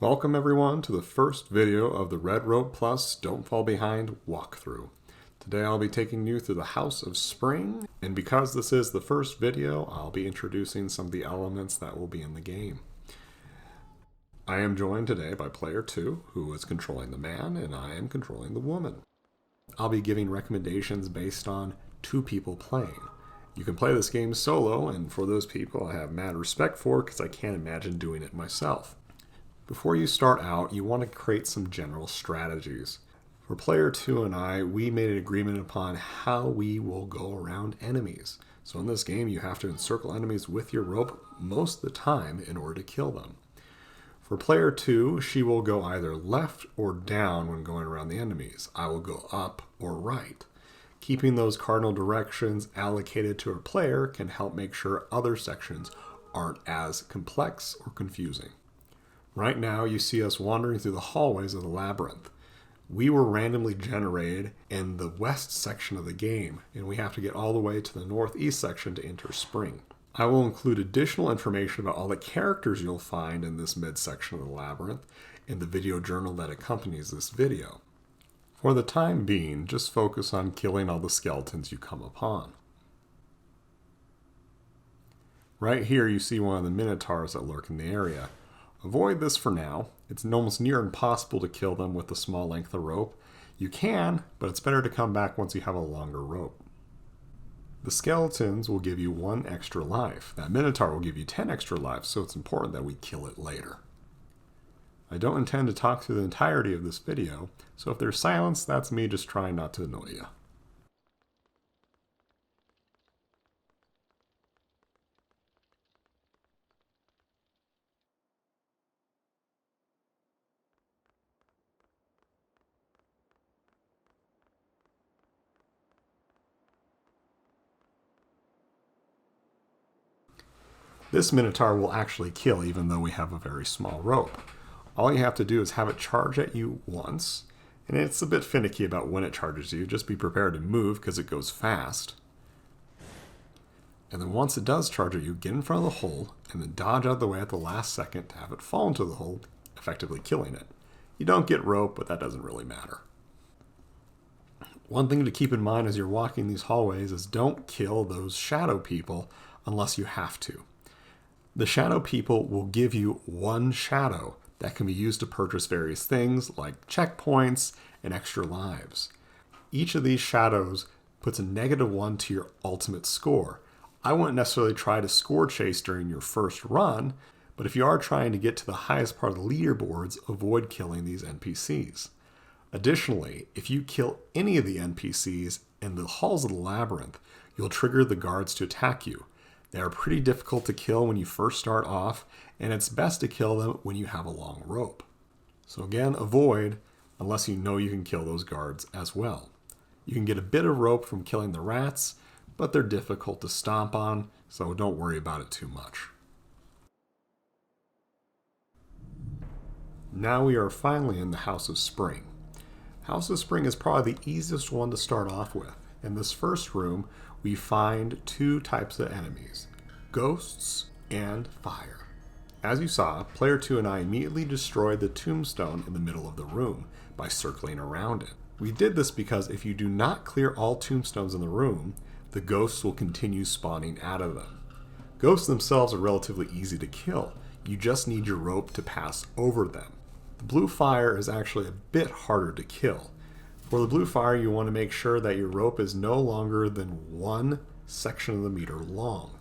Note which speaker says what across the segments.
Speaker 1: Welcome everyone to the first video of the Red Rope Plus Don't Fall Behind walkthrough. Today I'll be taking you through the House of Spring, and because this is the first video, I'll be introducing some of the elements that will be in the game. I am joined today by player 2, who is controlling the man, and I am controlling the woman. I'll be giving recommendations based on 2 people playing. You can play this game solo, and for those people I have mad respect for because I can't imagine doing it myself. Before you start out, you want to create some general strategies. For player 2 and I, we made an agreement upon how we will go around enemies. So in this game, you have to encircle enemies with your rope most of the time in order to kill them. For player 2, she will go either left or down when going around the enemies. I will go up or right. Keeping those cardinal directions allocated to a player can help make sure other sections aren't as complex or confusing. Right now, you see us wandering through the hallways of the labyrinth. We were randomly generated in the west section of the game, and we have to get all the way to the northeast section to enter Spring. I will include additional information about all the characters you'll find in this midsection of the labyrinth in the video journal that accompanies this video. For the time being, just focus on killing all the skeletons you come upon. Right here you see one of the Minotaurs that lurk in the area. Avoid this for now. It's almost near impossible to kill them with a small length of rope. You can, but it's better to come back once you have a longer rope. The skeletons will give you 1 extra life. That Minotaur will give you 10 extra lives, so it's important that we kill it later. I don't intend to talk through the entirety of this video, so if there's silence, that's me just trying not to annoy you. This Minotaur will actually kill even though we have a very small rope. All you have to do is have it charge at you once, and it's a bit finicky about when it charges you. Just be prepared to move because it goes fast. And then once it does charge at you, get in front of the hole and then dodge out of the way at the last second to have it fall into the hole, effectively killing it. You don't get rope, but that doesn't really matter. One thing to keep in mind as you're walking these hallways is don't kill those shadow people unless you have to. The shadow people will give you 1 shadow that can be used to purchase various things like checkpoints and extra lives. Each of these shadows puts a -1 to your ultimate score. I wouldn't necessarily try to score chase during your first run, but if you are trying to get to the highest part of the leaderboards, avoid killing these NPCs. Additionally, if you kill any of the NPCs in the halls of the labyrinth, you'll trigger the guards to attack you. They are pretty difficult to kill when you first start off, and it's best to kill them when you have a long rope. So again, avoid unless you know you can kill those guards as well. You can get a bit of rope from killing the rats, but they're difficult to stomp on, so don't worry about it too much. Now we are finally in the House of Spring. House of Spring is probably the easiest one to start off with. In this first room, we find 2 types of enemies, ghosts and fire. As you saw, player 2 and I immediately destroyed the tombstone in the middle of the room by circling around it. We did this because if you do not clear all tombstones in the room, the ghosts will continue spawning out of them. Ghosts themselves are relatively easy to kill. You just need your rope to pass over them. The blue fire is actually a bit harder to kill. For the blue fire, you want to make sure that your rope is no longer than 1 section of the meter long.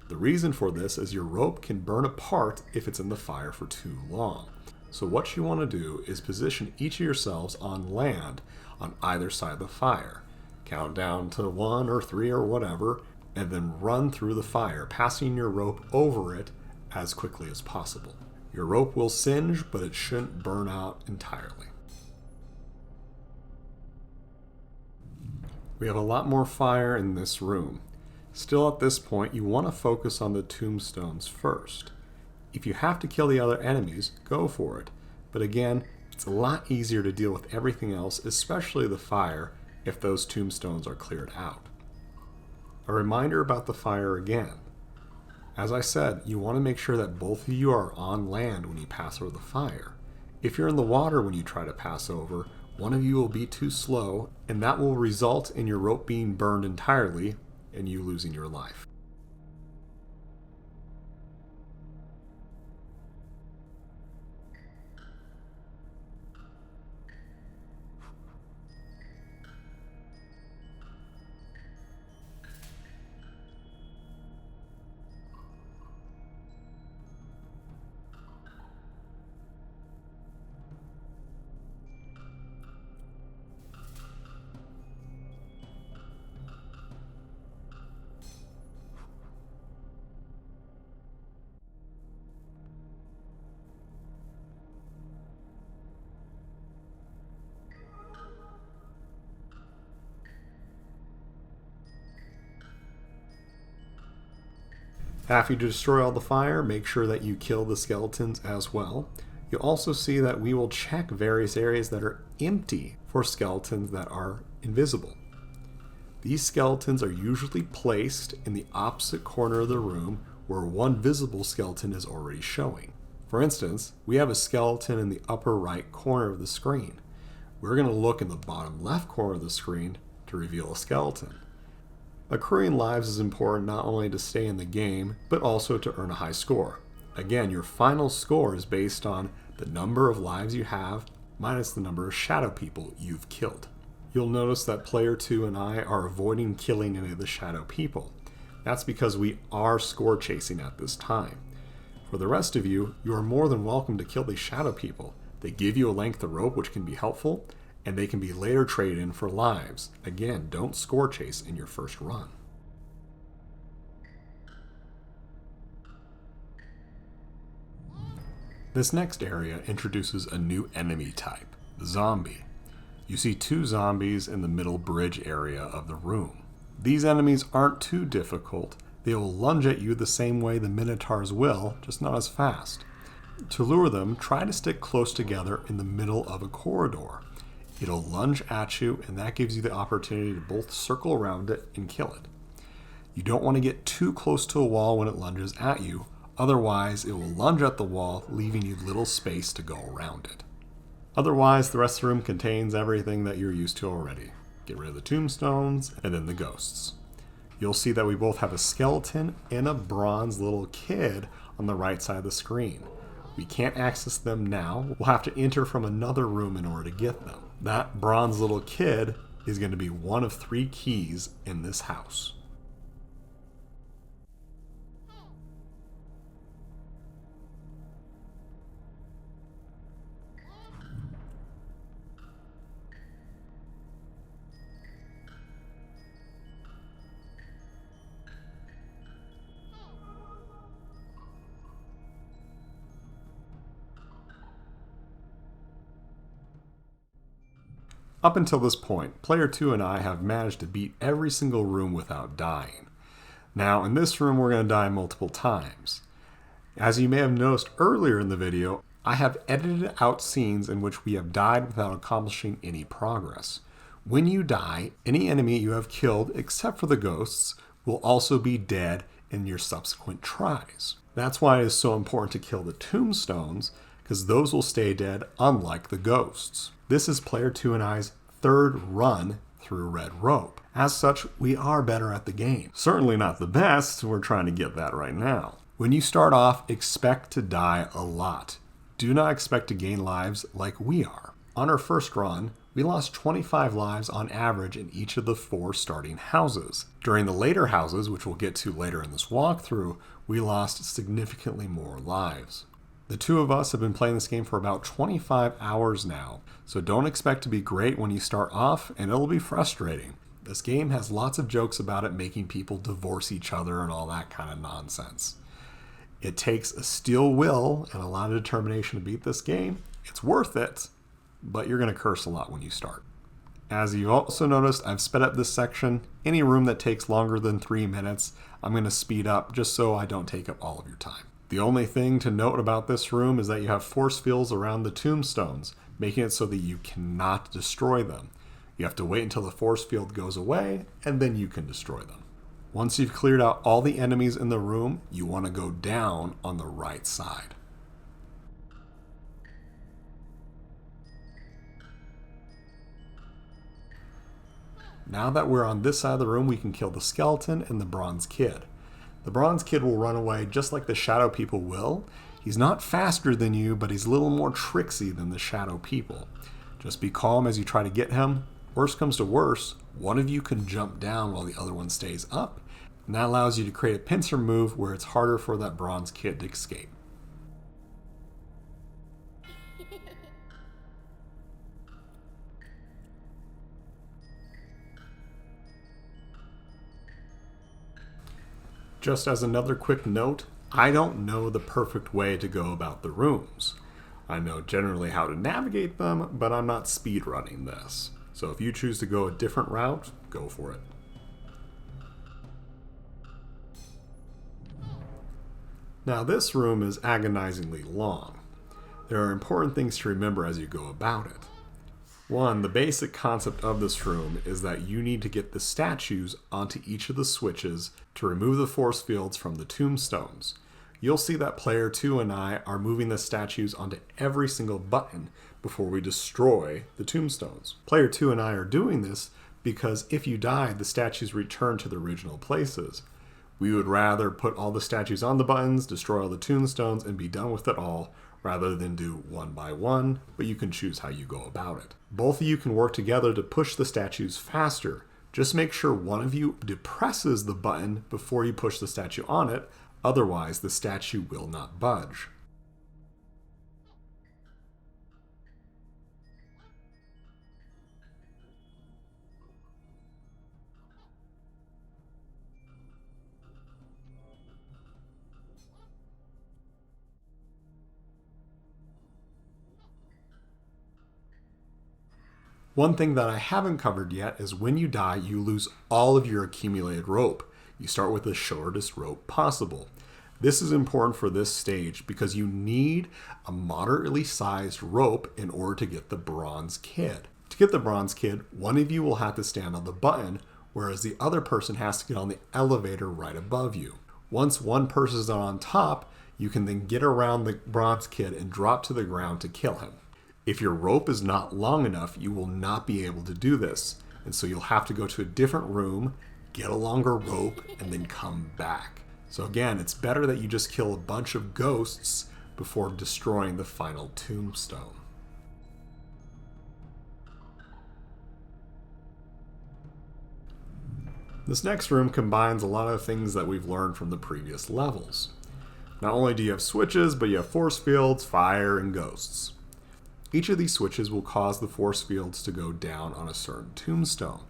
Speaker 1: The reason for this is your rope can burn apart if it's in the fire for too long. So what you want to do is position each of yourselves on land on either side of the fire. Count down to 1 or 3 or whatever, and then run through the fire, passing your rope over it as quickly as possible. Your rope will singe, but it shouldn't burn out entirely. We have a lot more fire in this room. Still at this point, you want to focus on the tombstones first. If you have to kill the other enemies, go for it. But again, it's a lot easier to deal with everything else, especially the fire, if those tombstones are cleared out. A reminder about the fire again. As I said, you want to make sure that both of you are on land when you pass over the fire. If you're in the water when you try to pass over, one of you will be too slow, and that will result in your rope being burned entirely and you losing your life. After you destroy all the fire, make sure that you kill the skeletons as well. You'll also see that we will check various areas that are empty for skeletons that are invisible. These skeletons are usually placed in the opposite corner of the room where one visible skeleton is already showing. For instance, we have a skeleton in the upper right corner of the screen. We're going to look in the bottom left corner of the screen to reveal a skeleton. Accruing lives is important not only to stay in the game, but also to earn a high score. Again, your final score is based on the number of lives you have minus the number of shadow people you've killed. You'll notice that player 2 and I are avoiding killing any of the shadow people. That's because we are score chasing at this time. For the rest of you, you are more than welcome to kill these shadow people. They give you a length of rope which can be helpful, and they can be later traded in for lives. Again, don't score chase in your first run. This next area introduces a new enemy type, the zombie. You see 2 zombies in the middle bridge area of the room. These enemies aren't too difficult. They will lunge at you the same way the Minotaurs will, just not as fast. To lure them, try to stick close together in the middle of a corridor. It'll lunge at you, and that gives you the opportunity to both circle around it and kill it. You don't want to get too close to a wall when it lunges at you, otherwise it will lunge at the wall, leaving you little space to go around it. Otherwise, the rest of the room contains everything that you're used to already. Get rid of the tombstones, and then the ghosts. You'll see that we both have a skeleton and a bronze little kid on the right side of the screen. We can't access them now. We'll have to enter from another room in order to get them. That bronze little kid is going to be one of 3 keys in this house. Up until this point, player 2 and I have managed to beat every single room without dying. Now, in this room, we're going to die multiple times. As you may have noticed earlier in the video, I have edited out scenes in which we have died without accomplishing any progress. When you die, any enemy you have killed, except for the ghosts, will also be dead in your subsequent tries. That's why it is so important to kill the tombstones, because those will stay dead, unlike the ghosts. This is player 2 and I's 3rd run through Red Rope. As such, we are better at the game. Certainly not the best, we're trying to get that right now. When you start off, expect to die a lot. Do not expect to gain lives like we are. On our first run, we lost 25 lives on average in each of the 4 starting houses. During the later houses, which we'll get to later in this walkthrough, we lost significantly more lives. The 2 of us have been playing this game for about 25 hours now, so don't expect to be great when you start off, and it'll be frustrating. This game has lots of jokes about it making people divorce each other and all that kind of nonsense. It takes a steel will and a lot of determination to beat this game. It's worth it, but you're going to curse a lot when you start. As you've also noticed, I've sped up this section. Any room that takes longer than 3 minutes, I'm going to speed up just so I don't take up all of your time. The only thing to note about this room is that you have force fields around the tombstones, making it so that you cannot destroy them. You have to wait until the force field goes away, and then you can destroy them. Once you've cleared out all the enemies in the room, you want to go down on the right side. Now that we're on this side of the room, we can kill the skeleton and the bronze kid. The bronze kid will run away just like the shadow people will. He's not faster than you, but he's a little more tricksy than the shadow people. Just be calm as you try to get him. Worst comes to worst, one of you can jump down while the other one stays up, and that allows you to create a pincer move where it's harder for that bronze kid to escape. Just as another quick note, I don't know the perfect way to go about the rooms. I know generally how to navigate them, but I'm not speedrunning this. So if you choose to go a different route, go for it. Now this room is agonizingly long. There are important things to remember as you go about it. One, the basic concept of this room is that you need to get the statues onto each of the switches to remove the force fields from the tombstones. You'll see that player 2 and I are moving the statues onto every single button before we destroy the tombstones. Player 2 and I are doing this because if you die, the statues return to the original places. We would rather put all the statues on the buttons, destroy all the tombstones, and be done with it all, rather than do one by one, but you can choose how you go about it. Both of you can work together to push the statues faster. Just make sure one of you depresses the button before you push the statue on it, otherwise the statue will not budge. One thing that I haven't covered yet is when you die, you lose all of your accumulated rope. You start with the shortest rope possible. This is important for this stage because you need a moderately sized rope in order to get the bronze kid. To get the bronze kid, one of you will have to stand on the button, whereas the other person has to get on the elevator right above you. Once one person is on top, you can then get around the bronze kid and drop to the ground to kill him. If your rope is not long enough, you will not be able to do this. And so you'll have to go to a different room, get a longer rope, and then come back. So again, it's better that you just kill a bunch of ghosts before destroying the final tombstone. This next room combines a lot of things that we've learned from the previous levels. Not only do you have switches, but you have force fields, fire, and ghosts. Each of these switches will cause the force fields to go down on a certain tombstone.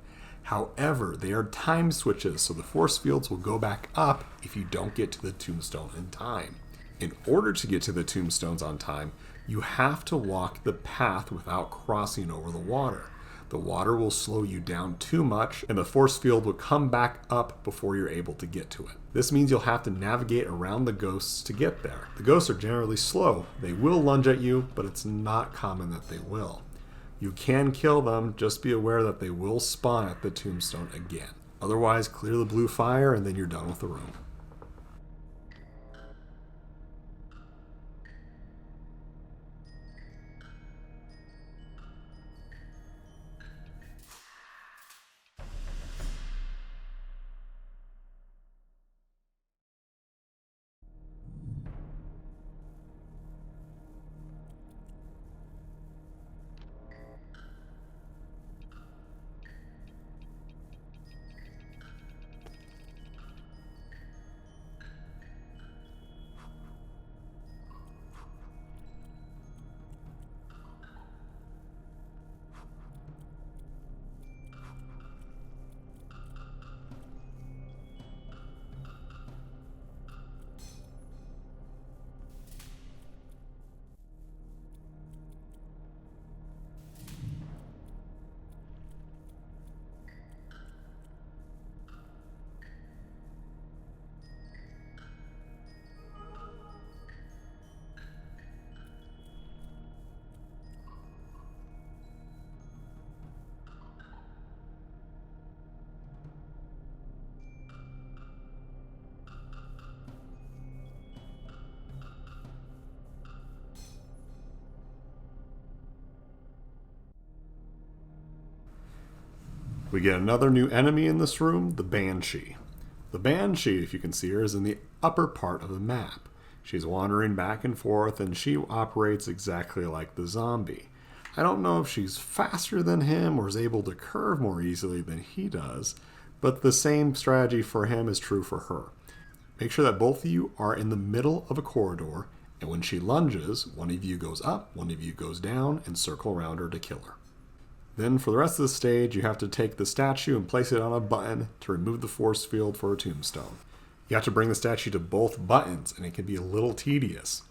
Speaker 1: However, they are time switches, so the force fields will go back up if you don't get to the tombstone in time. In order to get to the tombstones on time, you have to walk the path without crossing over the water. The water will slow you down too much, and the force field will come back up before you're able to get to it. This means you'll have to navigate around the ghosts to get there. The ghosts are generally slow. They will lunge at you, but it's not common that they will. You can kill them, just be aware that they will spawn at the tombstone again. Otherwise, clear the blue fire and then you're done with the room. We get another new enemy in this room, the Banshee. The Banshee, if you can see her, is in the upper part of the map. She's wandering back and forth, and she operates exactly like the zombie. I don't know if she's faster than him or is able to curve more easily than he does, but the same strategy for him is true for her. Make sure that both of you are in the middle of a corridor, and when she lunges, one of you goes up, one of you goes down, and circle around her to kill her. Then for the rest of the stage, you have to take the statue and place it on a button to remove the force field for a tombstone. You have to bring the statue to both buttons, and it can be a little tedious.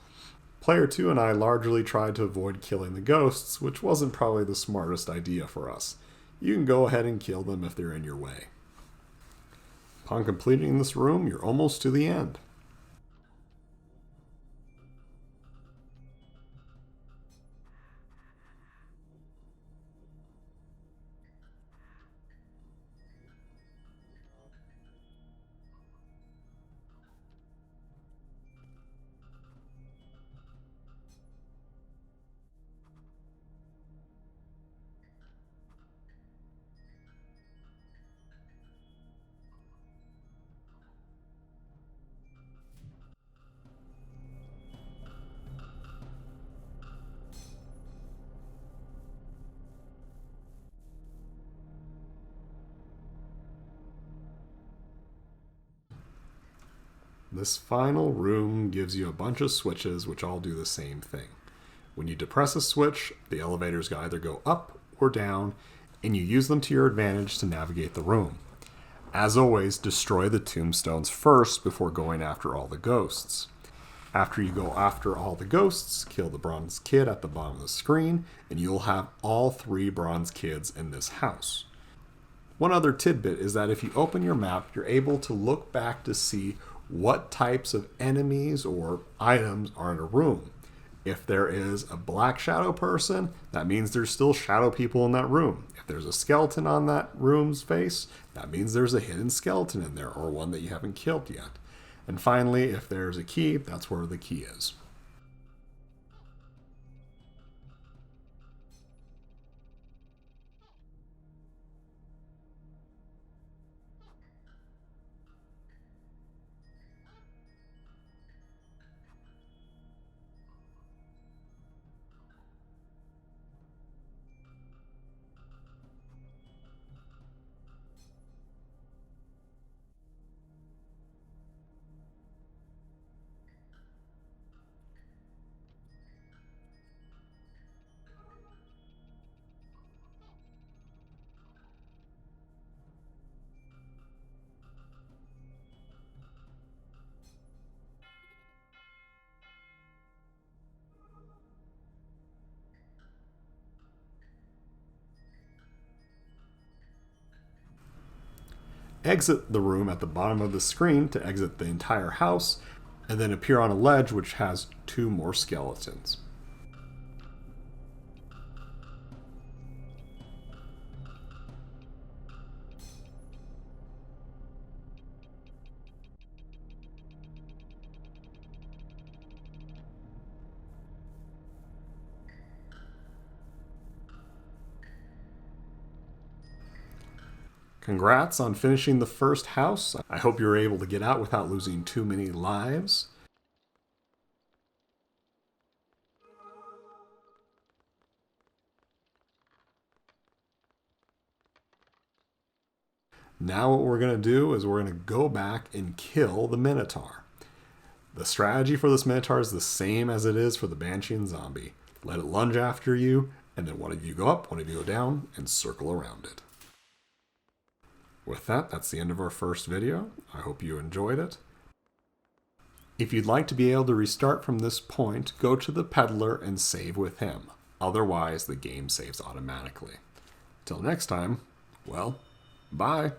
Speaker 1: Player 2 and I largely tried to avoid killing the ghosts, which wasn't probably the smartest idea for us. You can go ahead and kill them if they're in your way. Upon completing this room, you're almost to the end. This final room gives you a bunch of switches which all do the same thing. When you depress a switch, the elevators can either go up or down, and you use them to your advantage to navigate the room. As always, destroy the tombstones first before going after all the ghosts. After you go after all the ghosts, kill the bronze kid at the bottom of the screen, and you'll have all 3 bronze kids in this house. One other tidbit is that if you open your map, you're able to look back to see what types of enemies or items are in a room. If there is a black shadow person, that means there's still shadow people in that room. If there's a skeleton on that room's face, that means there's a hidden skeleton in there or one that you haven't killed yet. And finally, if there's a key, that's where the key is. Exit the room at the bottom of the screen to exit the entire house, and then appear on a ledge which has 2 more skeletons. Congrats on finishing the first house. I hope you're able to get out without losing too many lives. Now what we're going to do is we're going to go back and kill the Minotaur. The strategy for this Minotaur is the same as it is for the Banshee and Zombie. Let it lunge after you, and then one of you go up, one of you go down, and circle around it. With that, that's the end of our first video. I hope you enjoyed it. If you'd like to be able to restart from this point, go to the peddler and save with him. Otherwise, the game saves automatically. Till next time, well, bye.